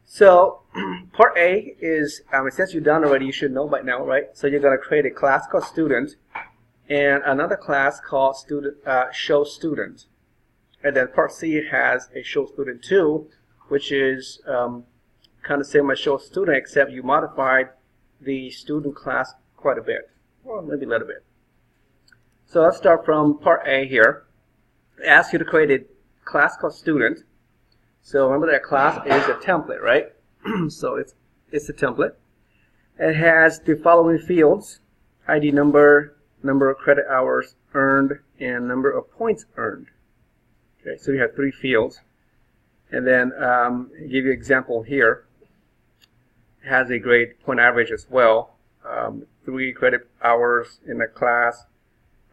So part A is, since you're done already, you should know by now, right? So you're going to create a class called student and another class called show student. And then part C has a show student 2, which is kind of same as show student, except you modified the student class quite a bit, or maybe a little bit. So let's start from part A here. It asks you to create a class called student. So remember that class is a template, right? So it's a template. It has the following fields: ID number, number of credit hours earned, and number of points earned. Okay, so you have 3 fields. And then I'll give you an example here. It has a grade point average as well. 3 credit hours in a class,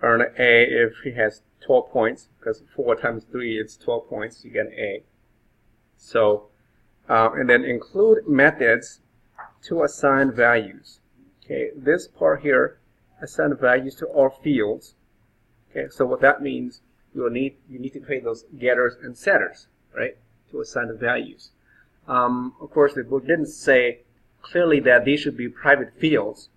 earn an A if he has 12 points, because 4 times 3 is 12 points, you get an A. So, and then include methods to assign values. Okay, this part here, assign values to all fields. Okay, so what that means, you need to create those getters and setters, right, to assign the values. Of course, the book didn't say clearly that these should be private fields,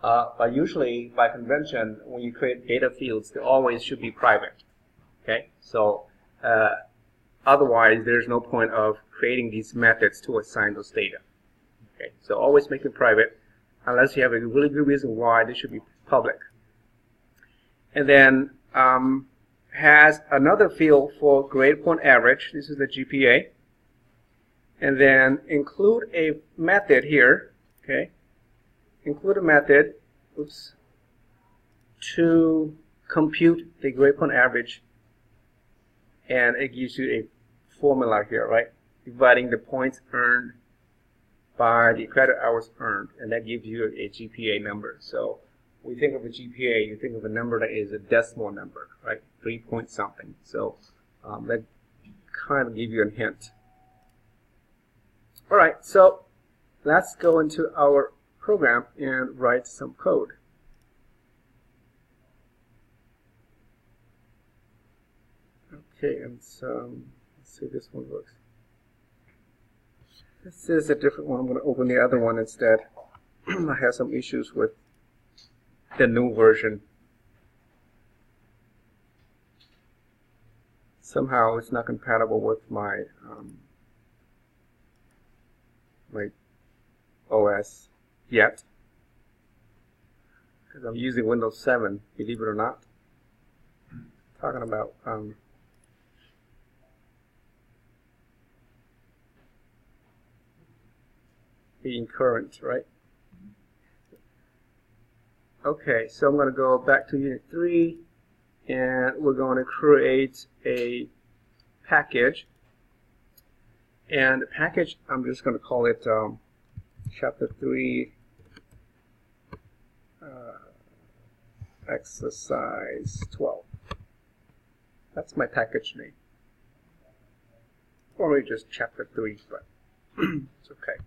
but usually by convention, when you create data fields, they always should be private. Okay, so otherwise, there's no point of creating these methods to assign those data. Okay, so always make them private, unless you have a really good reason why they should be public. And then has another field for grade point average. This is the GPA. And then include a method here. Okay, include a method. To compute the grade point average, and it gives you a formula here, right? Dividing the points earned by the credit hours earned, and that gives you a GPA number. So when you think of a GPA, you think of a number that is a decimal number, right? 3 point something. So that kind of gives you a hint. All right, so let's go into our program and write some code. Okay, and so let's see if this one works. This is a different one. I'm going to open the other one instead. I have some issues with the new version. Somehow it's not compatible with my my OS yet, because I'm using Windows 7, believe it or not. Talking about being current, right? Okay, so I'm going to go back to Unit 3, and we're going to create a package. And the package, I'm just going to call it Chapter 3 Exercise 12. That's my package name. Or maybe just Chapter 3, but it's okay.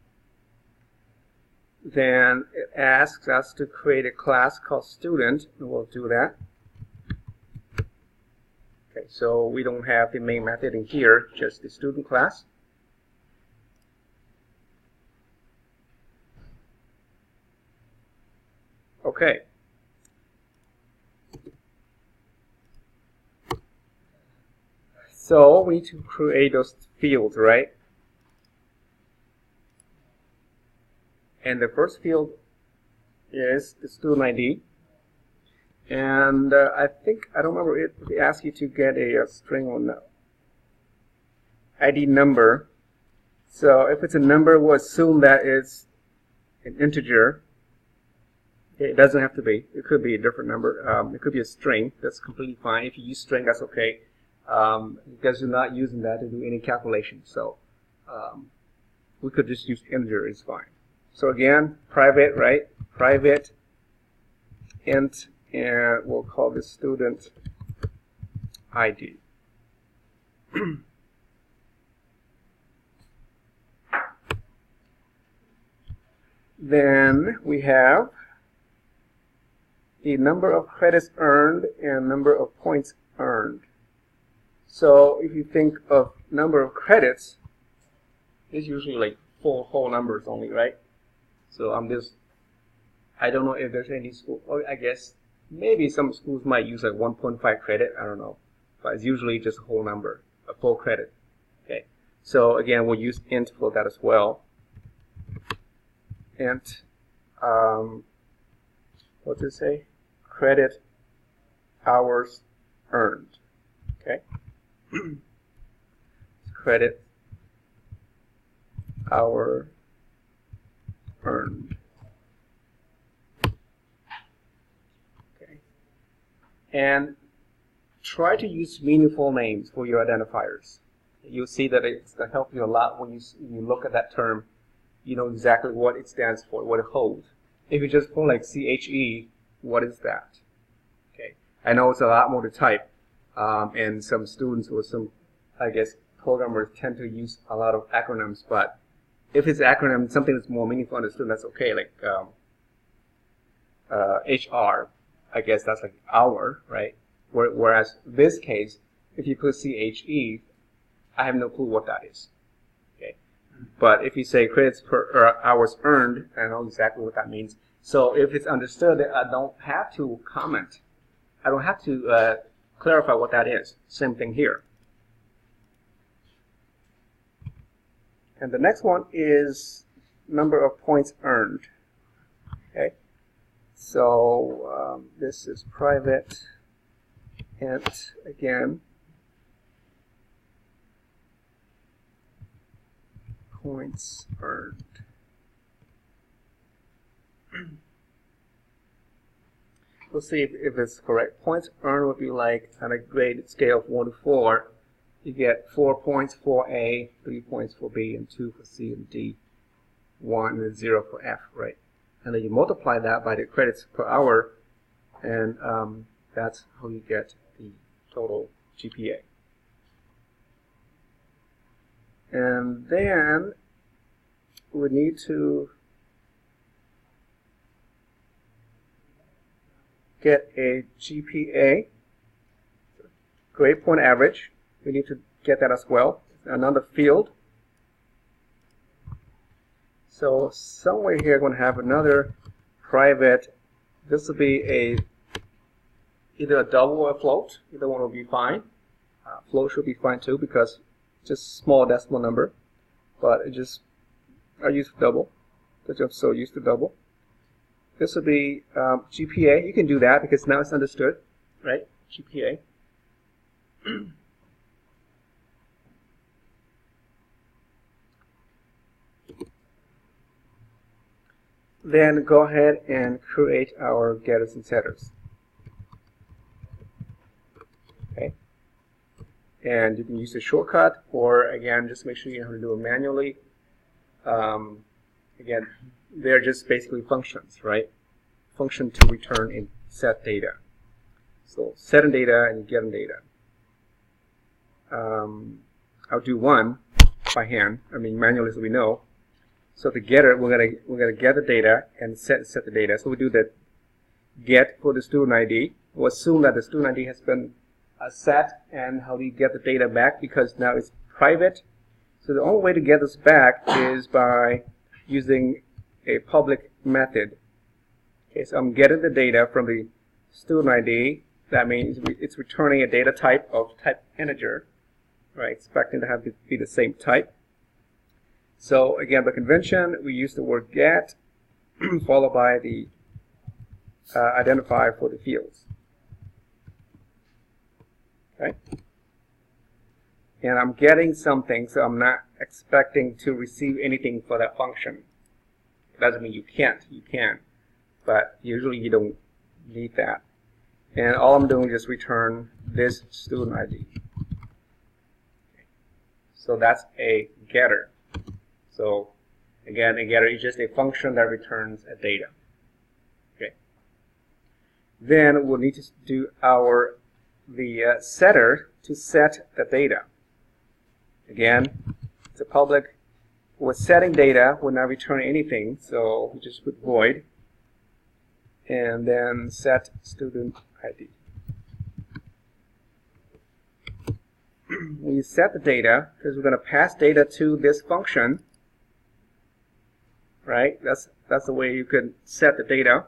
Then it asks us to create a class called student, and we'll do that. Okay, so we don't have the main method in here, just the student class. Okay. So we need to create those fields, right? And the first field is the student ID. And I don't remember if they ask you to get a string or no. ID number. So if it's a number, we'll assume that it's an integer. It doesn't have to be. It could be a different number. It could be a string. That's completely fine. If you use string, that's okay. Because you're not using that to do any calculation. So we could just use integer. It's fine. So again, private, right? Private int, and we'll call this student ID. Then we have the number of credits earned and number of points earned. So if you think of number of credits, it's usually like whole numbers only, right? So I don't know if there's any school, or I guess maybe some schools might use like 1.5 credit, I don't know, but it's usually just a whole number, a full credit. Okay, so again, we'll use int for that as well. Int, what to say? Credit hours earned. Okay, credit hour earned. Okay, and try to use meaningful names for your identifiers. You'll see that it's going to help you a lot when you look at that term. You know exactly what it stands for, what it holds. If you just put like CHE, what is that? Okay, I know it's a lot more to type, and some students or some, I guess, programmers tend to use a lot of acronyms, but if it's acronym, something that's more meaningful to the student, that's okay. Like HR, I guess that's like hour, right? Whereas this case, if you put CHE, I have no clue what that is. Okay, but if you say credits per hours earned, I know exactly what that means. So if it's understood, that I don't have to comment. I don't have to clarify what that is. Same thing here. And the next one is number of points earned. Okay, so this is private int again. Points earned. We'll see if it's correct. Points earned would be like on a grade scale of 1 to 4. You get 4 points for A, 3 points for B, and 2 for C and D, 1 and 0 for F, right? And then you multiply that by the credits per hour, and that's how you get the total GPA. And then we need to get a GPA, grade point average. We need to get that as well. Another field. So somewhere here, we're going to have another private. This will be either a double or a float. Either one will be fine. Float should be fine too because just small decimal number. But I use double because I'm so used to double. This will be GPA. You can do that because now it's understood, right? GPA. Then go ahead and create our getters and setters. Okay. And you can use the shortcut, or again, just make sure you know how to do it manually. Again, they're just basically functions, right? Function to return and set data. So setting data and getting data. I'll do one by hand. I mean manually, so we know. So the getter, we're gonna get the data and set the data. So we do the get for the student ID. We'll assume that the student ID has been set, and how do you get the data back? Because now it's private. So the only way to get this back is by using a public method. Okay, so I'm getting the data from the student ID. That means it's returning a data type of type integer, right? Expecting to have it be the same type. So again, by convention, we use the word get followed by the identifier for the fields. Okay, and I'm getting something, so I'm not expecting to receive anything for that function. It doesn't mean you can't. You can, but usually you don't need that. And all I'm doing is just return this student ID. Okay. So that's a getter. So again, a getter is just a function that returns a data. Okay. Then we'll need to do the setter to set the data. Again, it's a public. We're setting data. We're not returning anything, so we just put void and then set student ID. When you set the data, because we're going to pass data to this function, right? That's the way you can set the data.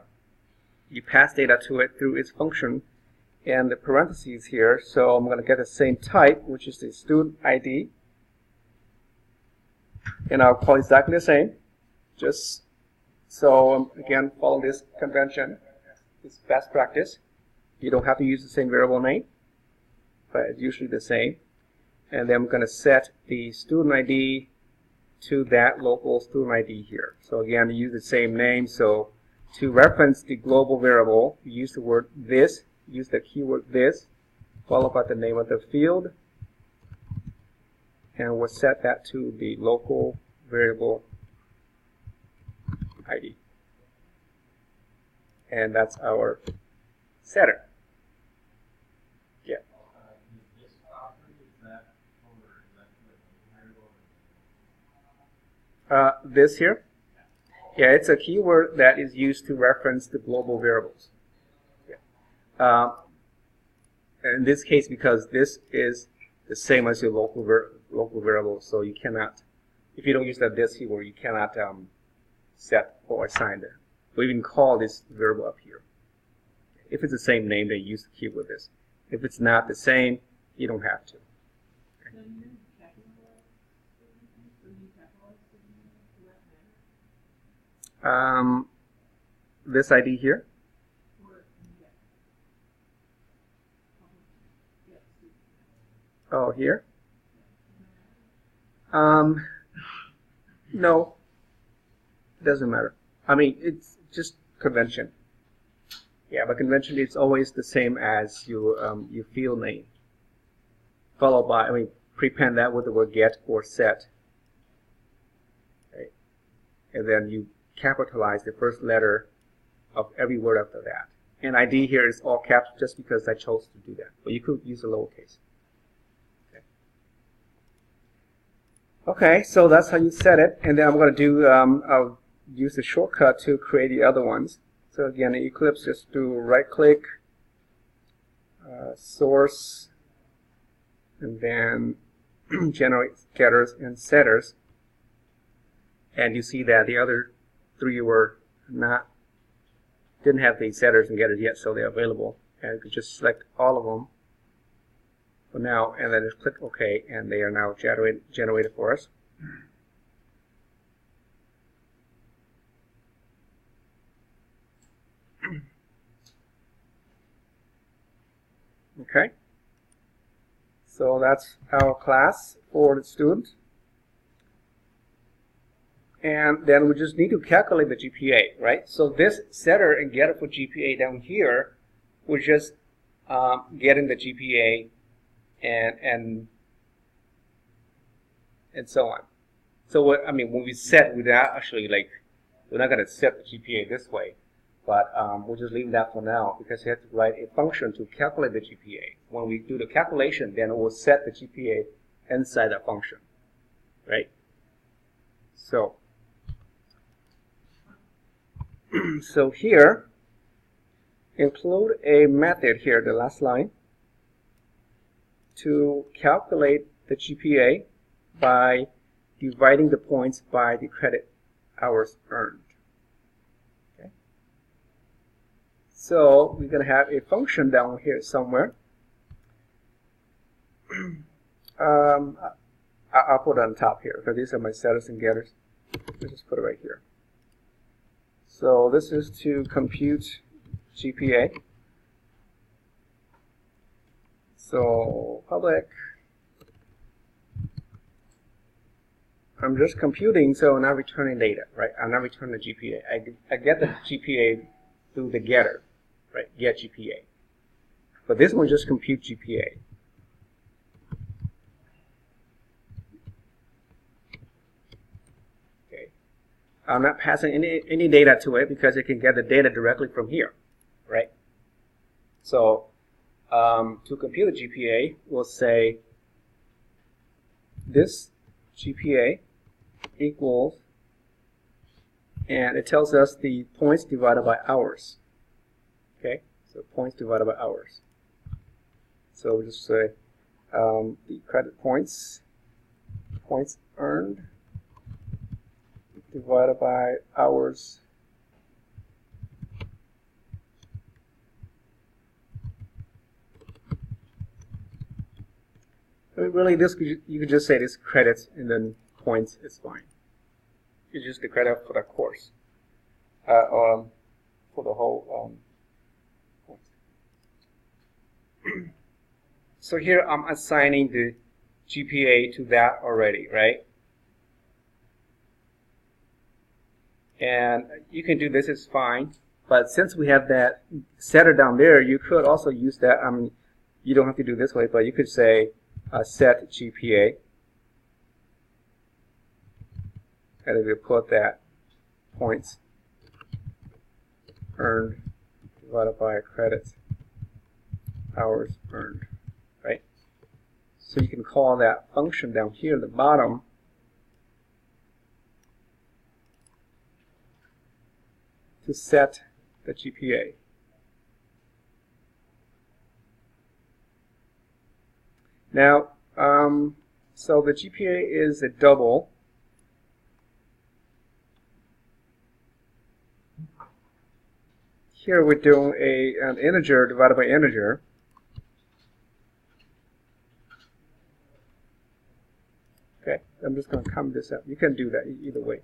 You pass data to it through its function and the parentheses here. So I'm going to get the same type, which is the student ID, and I'll call exactly the same. Just so again, follow this convention, this best practice. You don't have to use the same variable name, but it's usually the same. And then I'm going to set the student ID to that local student ID here. So again, you use the same name. So to reference the global variable, you use the word this, use the keyword this, followed by the name of the field, and we'll set that to the local variable ID. And that's our setter. Yeah. This here? Yeah, it's a keyword that is used to reference the global variables. Yeah. In this case, because this is the same as your local variable, so you cannot, if you don't use that this keyword, you cannot set or assign it, or even call this variable up here. If it's the same name, then use the keyword this. If it's not the same, you don't have to. Okay. This ID here. Oh, here. No, doesn't matter. I mean, it's just convention. Yeah, but convention is always the same as your field name, followed by, I mean, prepend that with the word get or set. Okay. And then you capitalize the first letter of every word after that. And ID here is all caps just because I chose to do that. But you could use a lowercase. Okay, so that's how you set it. And then I'm going to do, I'll use the shortcut to create the other ones. So again, in Eclipse, just do right-click, source, and then generate getters and setters. And you see that the other three didn't have the setters and getters yet, so they're available. And you can just select all of them for now, and then just click OK, and they are now generated for us. Okay, so that's our class for the student. And then we just need to calculate the GPA, right? So this setter and getter for GPA down here, we're just getting the GPA and so on. So what, I mean, when we set, we're not actually we're not going to set the GPA this way, but we'll just leave that for now because we have to write a function to calculate the GPA. When we do the calculation, then we'll set the GPA inside that function, right? So, so here, include a method here, the last line, to calculate the GPA by dividing the points by the credit hours earned. Okay. So we're going to have a function down here somewhere. I'll put it on top here because these are my setters and getters. Let's just put it right here. So this is to compute GPA. So public, I'm just computing, so I'm not returning data, right? I'm not returning the GPA. I get the GPA through the getter, right? Get GPA. But this one just compute GPA. Okay. I'm not passing any data to it because it can get the data directly from here, right? So to compute the GPA, we'll say this GPA equals, and it tells us the points divided by hours. Okay, so points divided by hours. So we'll just say the credit points earned divided by hours. Really, this you could just say this credits and then points is fine. It's just the credit for the course, for the whole course. So here I'm assigning the GPA to that already, right? And you can do this, it's fine. But since we have that setter down there, you could also use that. I mean, you don't have to do it this way, but you could say set GPA. And if you put that points earned divided by credits hours earned, right? So you can call that function down here at the bottom to set the GPA. Now, so the GPA is a double. Here we're doing an integer divided by integer. Okay, I'm just going to comment this out. You can do that either way.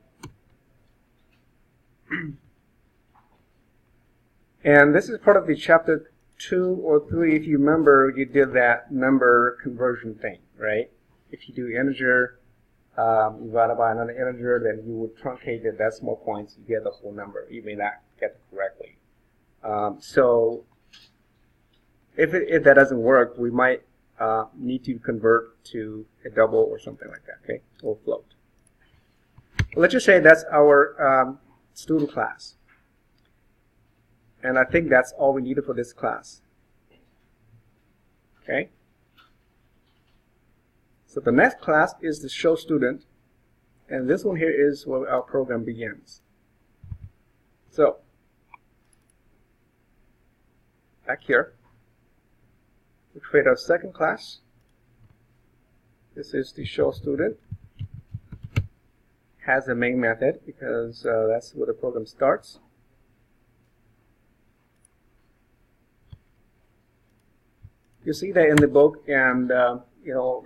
And this is part of the chapter 2 or 3. If you remember, you did that number conversion thing, right? If you do integer divided by another integer, then you would truncate the decimal points, you get the whole number. You may not get it correctly. So if that doesn't work, we might need to convert to a double or something like that, okay, or float. Well, let's just say that's our student class. And I think that's all we needed for this class. Okay? So the next class is the show student. And this one here is where our program begins. So, back here, we create our second class. This is the show student. Has a main method because that's where the program starts. You see that in the book, and you know,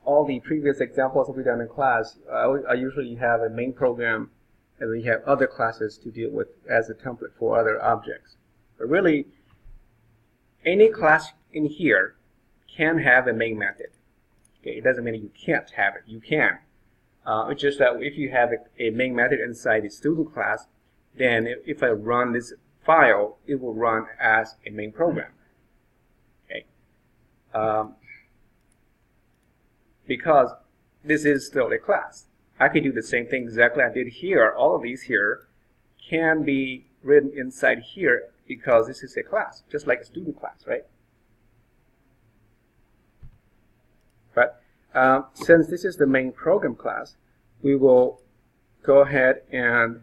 all the previous examples that we've done in class, I usually have a main program, and we have other classes to deal with as a template for other objects. But really, any class in here can have a main method. Okay, it doesn't mean you can't have it. You can. It's just that if you have a main method inside the student class, then if I run this file, it will run as a main program. Because this is still a class. I could do the same thing exactly I did here. All of these here can be written inside here because this is a class, just like a student class, right? But since this is the main program class, we will go ahead and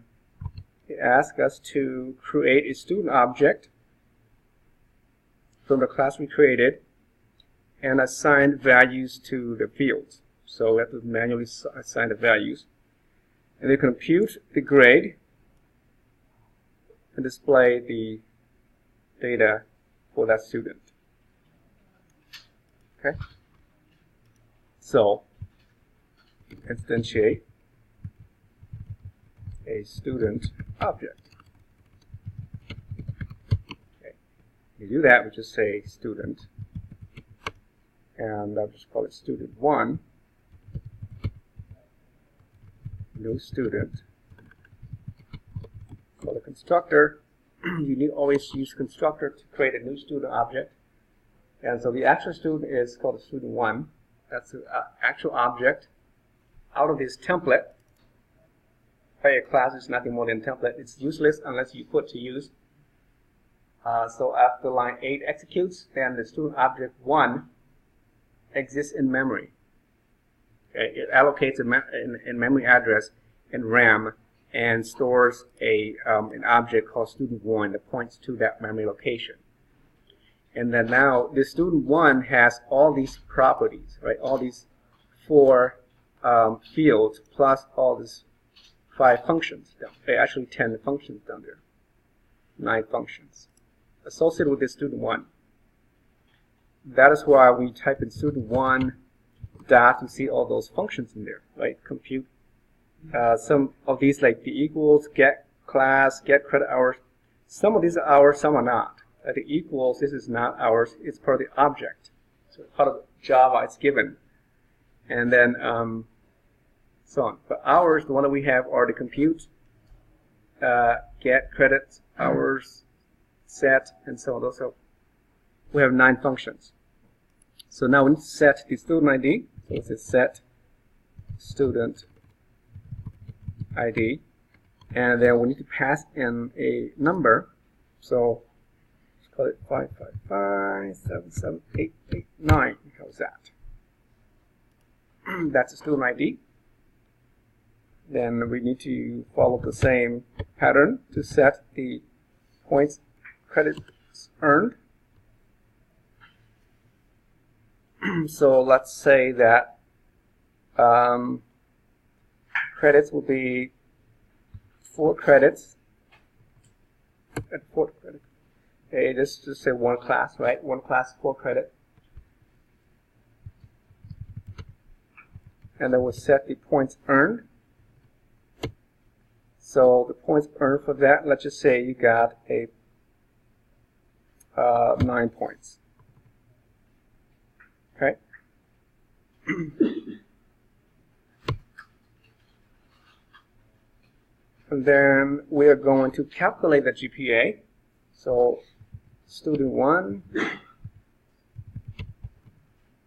ask us to create a student object from the class we created and assign values to the fields. So we have to manually assign the values. And then compute the grade and display the data for that student. Okay? So, instantiate a student object. Okay. You do that, we just say student. And I'll just call it student1, new student, call it constructor. You need always use constructor to create a new student object. And so the actual student is called student1. That's the actual object out of this template. A class is nothing more than a template. It's useless unless you put to use. So after line 8 executes, then the student object 1 exists in memory. Okay? It allocates a memory address in RAM and stores an object called student1 that points to that memory location. And then now the student1 has all these properties, right? All these 4 fields plus all this 5 functions. Actually 10 functions down there. 9 functions associated with the student 1. That is why we type in student 1 dot to see all those functions in there, right? Compute some of these, like the equals, get class, get credit hours. Some of these are ours, some are not. The equals, this is not ours, it's part of the object. So part of Java, it's given. And then so on. But ours, the one that we have are the compute, get, credit, hours, set, and so on. Those are, we have 9 functions. So now we need to set the student ID. So it says set student ID. And then we need to pass in a number. So let's call it 555778889. How's that? That's the student ID. Then we need to follow the same pattern to set the points credits earned. So let's say that credits will be 4 credits at 4 credits. Okay, just say 1 class, right? 1 class, 4 credit. And then we'll set the points earned. So the points earned for that, let's just say you got a 9 points. Okay. And then we are going to calculate the GPA. So student 1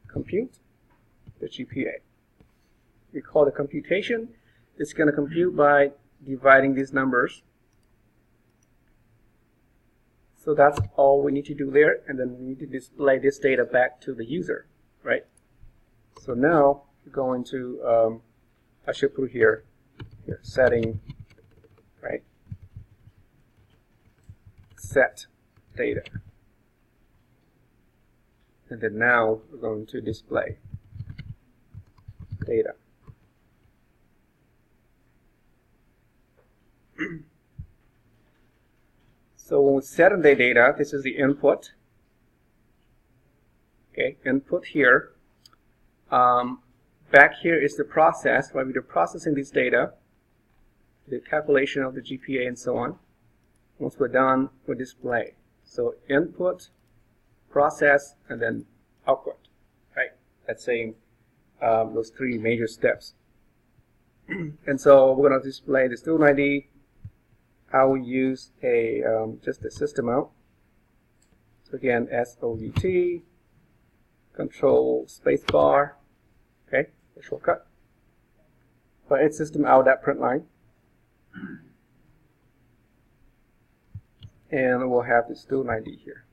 compute the GPA. We call the computation. It's going to compute by dividing these numbers. So that's all we need to do there, and then we need to display this data back to the user, right? So now we're going to, I should put here setting, right? Set data. And then now we're going to display data. So when we set in the data, this is the input. Okay, input here. Back here is the process, where we're processing this data, the calculation of the GPA and so on. Once we're done, we display. So input, process, and then output. Right? That's saying those 3 major steps. And so we're going to display the student ID. How we use a just a system out. So again, SOUT, control space bar, okay, the shortcut. But it's system out that print line. And we'll have the student ID here.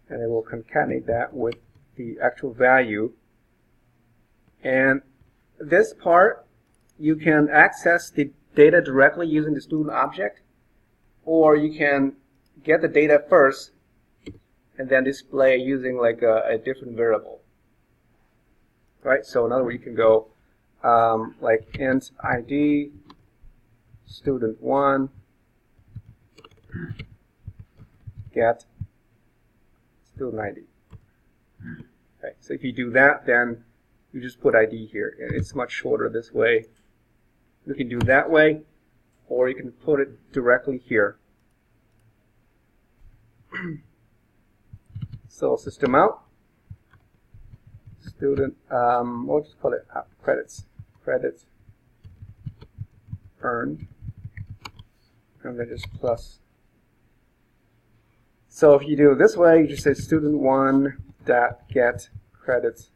And it will concatenate that with the actual value. And this part, you can access the data directly using the student object, or you can get the data first and then display using like a different variable. Right? So in other words, you can go like int ID student 1 get student ID. Okay, so if you do that, then you just put ID here. It's much shorter this way. You can do that way, or you can put it directly here. So system out, student, we'll just call it credits earned, and then just plus. So if you do it this way, you just say student 1 dot get credits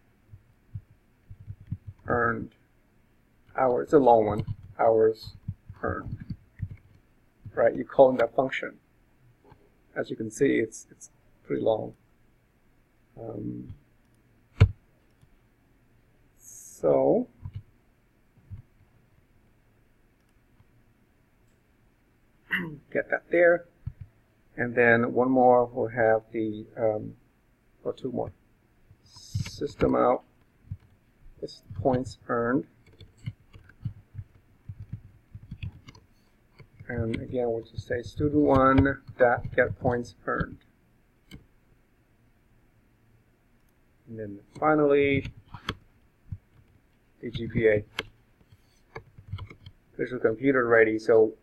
earned hours. It's a long one. Hours earned. Right? You call in that function. As you can see, it's pretty long. So get that there, and then one more. We'll have the or 2 more. System out. This is points earned. And again, we'll just say student1 dot get points earned. And then finally, the GPA. This is computer ready, so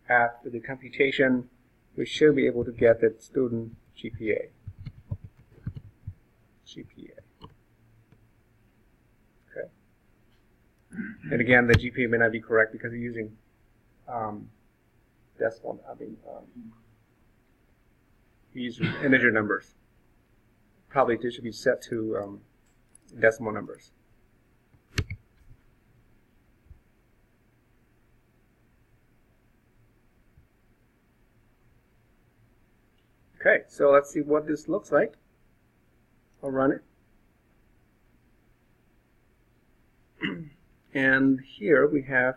after the computation, we should be able to get the student GPA. Okay. And again, the GPA may not be correct because you're using decimal. Use integer numbers. Probably this should be set to decimal numbers. Okay, so let's see what this looks like. I'll run it. And here we have,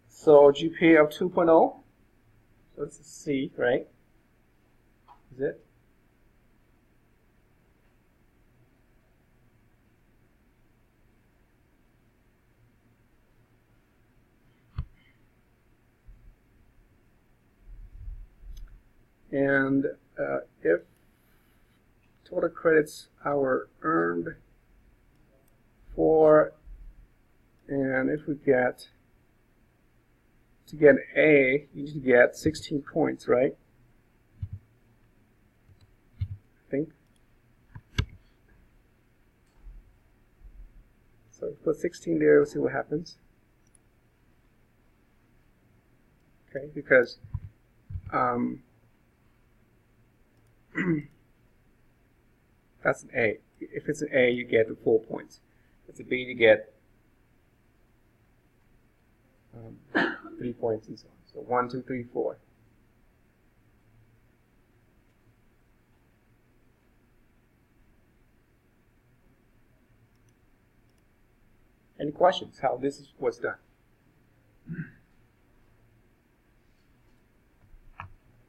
so GPA of 2.0. So this is C, right? Is it? And if total credits hour earned for, and if we get, to get an A, you need to get 16 points, right? I think. So put 16 there, we'll see what happens. Okay, because that's an A. If it's an A, you get the 4 points. If it's a B, you get 3 points and so on. So 1, 2, 3, 4. Any questions how this was done?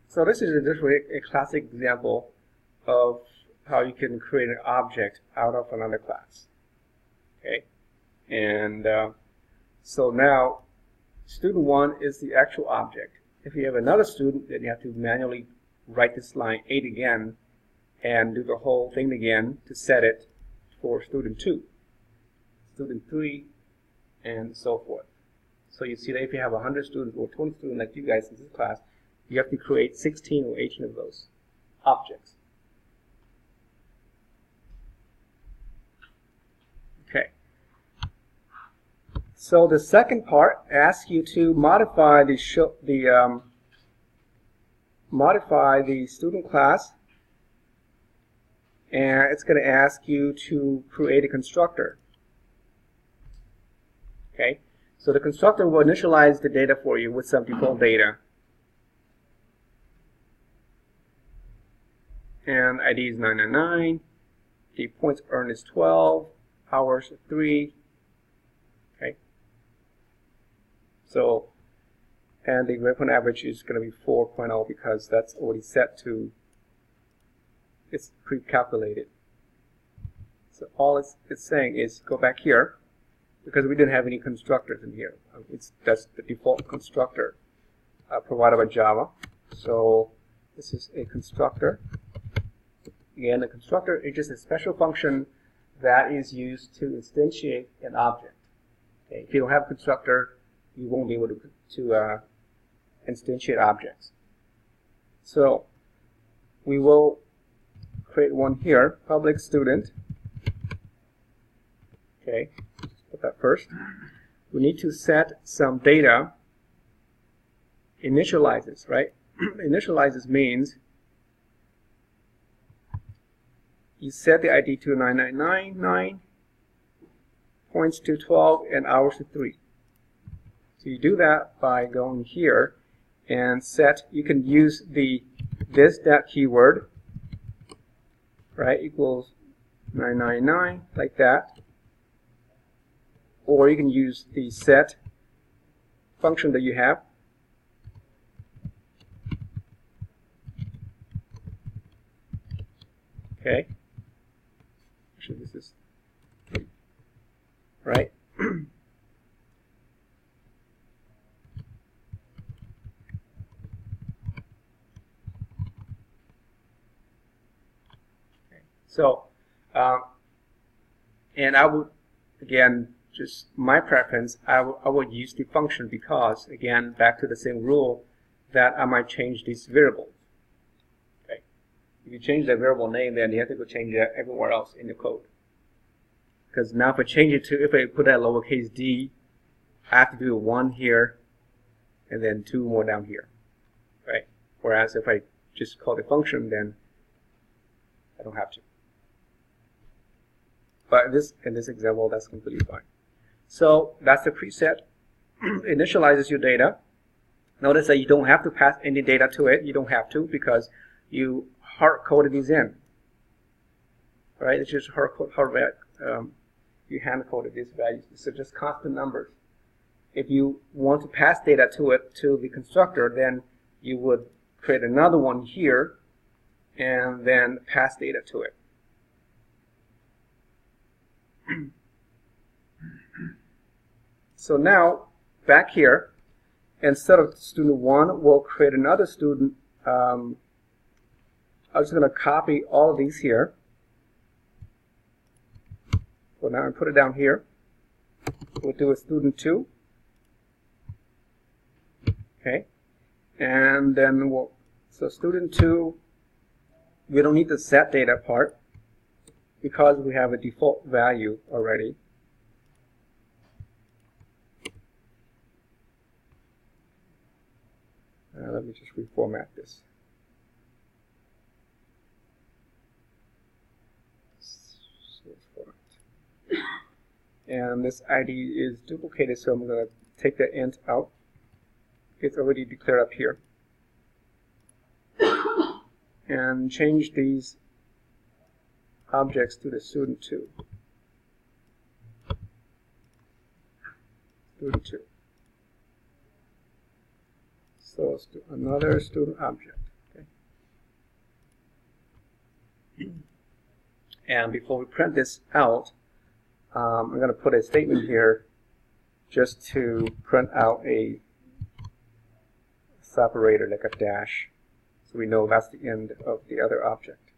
So this is just a classic example of how you can create an object out of another class. Okay, and so now student 1 is the actual object. If you have another student, then you have to manually write this line 8 again and do the whole thing again to set it for student 2, student 3, and so forth. So you see that if you have 100 students or 20 students like you guys in this class, you have to create 16 or 18 of those objects. Okay. So the second part asks you to modify the student class, and it's going to ask you to create a constructor. Okay. So the constructor will initialize the data for you with some default data. And ID is 999, the points earned is 12, hours 3, okay. So, and the grade point average is going to be 4.0 because that's already set to, it's pre-calculated. So all it's saying is go back here, because we didn't have any constructors in here. That's the default constructor provided by Java. So this is a constructor. Again, the constructor is just a special function that is used to instantiate an object. Okay? If you don't have a constructor, you won't be able to instantiate objects. So we will create one here, public student. Okay, put that first. We need to set some data. Initializes, right? Initializes means you set the ID to 9999, points to 12, and hours to 3. So you do that by going here and set, you can use the this.keyword, keyword, right, equals 999, like that. Or you can use the set function that you have. Okay. Actually, this is right. So, and I would, again, just my preference, I would use the function because, again, back to the same rule that I might change these variables. Okay. If you change the variable name, then you have to go change it everywhere else in the code. Because now if I change it to, if I put that lowercase d, I have to do 1 here and then 2 more down here, right? Whereas if I just call the function, then I don't have to. But in this example, that's completely fine. So that's the preset. Initializes your data. Notice that you don't have to pass any data to it. You don't have to because you hard-coded these in. Right? It's just you hand-coded these values. So just constant numbers. If you want to pass data to it, to the constructor, then you would create another one here and then pass data to it. So now, back here, instead of student 1, we'll create another student. I'm just going to copy all of these here. So now I put it down here. We'll do a student 2. Okay. And then so student 2, we don't need the set data part because we have a default value already. Let me just reformat this. And this ID is duplicated, so I'm going to take the int out. It's already declared up here. And change these objects to the student 2. Student 2. So another student object. Okay. And before we print this out, I'm going to put a statement here just to print out a separator like a dash, so we know that's the end of the other object.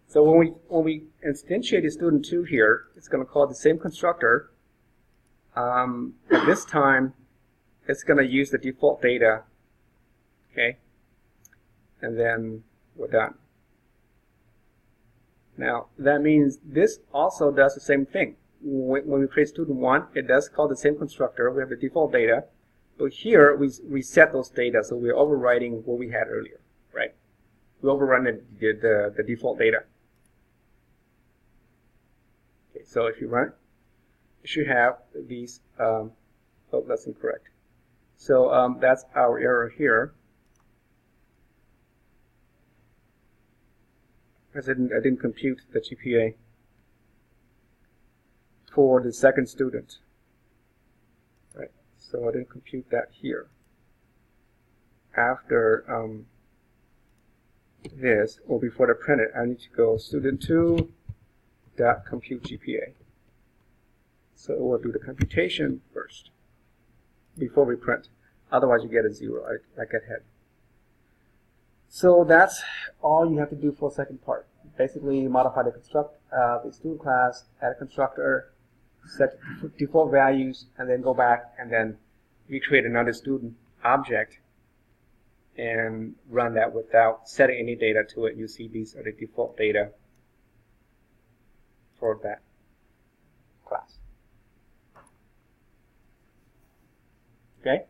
So when we instantiate the student 2 here, it's going to call the same constructor. At this time, it's going to use the default data, okay, and then we're done. Now, that means this also does the same thing. When we create student 1, it does call the same constructor. We have the default data, but here we reset those data, so we're overwriting what we had earlier, right? We overrun the default data. Okay, so if you run it, you should have these. Oh, that's incorrect. So that's our error here. Because I didn't compute the GPA for the second student. Right. So I didn't compute that here. After this, or before I print it, I need to go student2 dot compute GPA. So it will do the computation first before we print. Otherwise, you get a 0. I get ahead. So that's all you have to do for the second part. Basically, modify the the student class, add a constructor, set default values, and then go back and then recreate another student object and run that without setting any data to it. You see these are the default data for that class. Okay?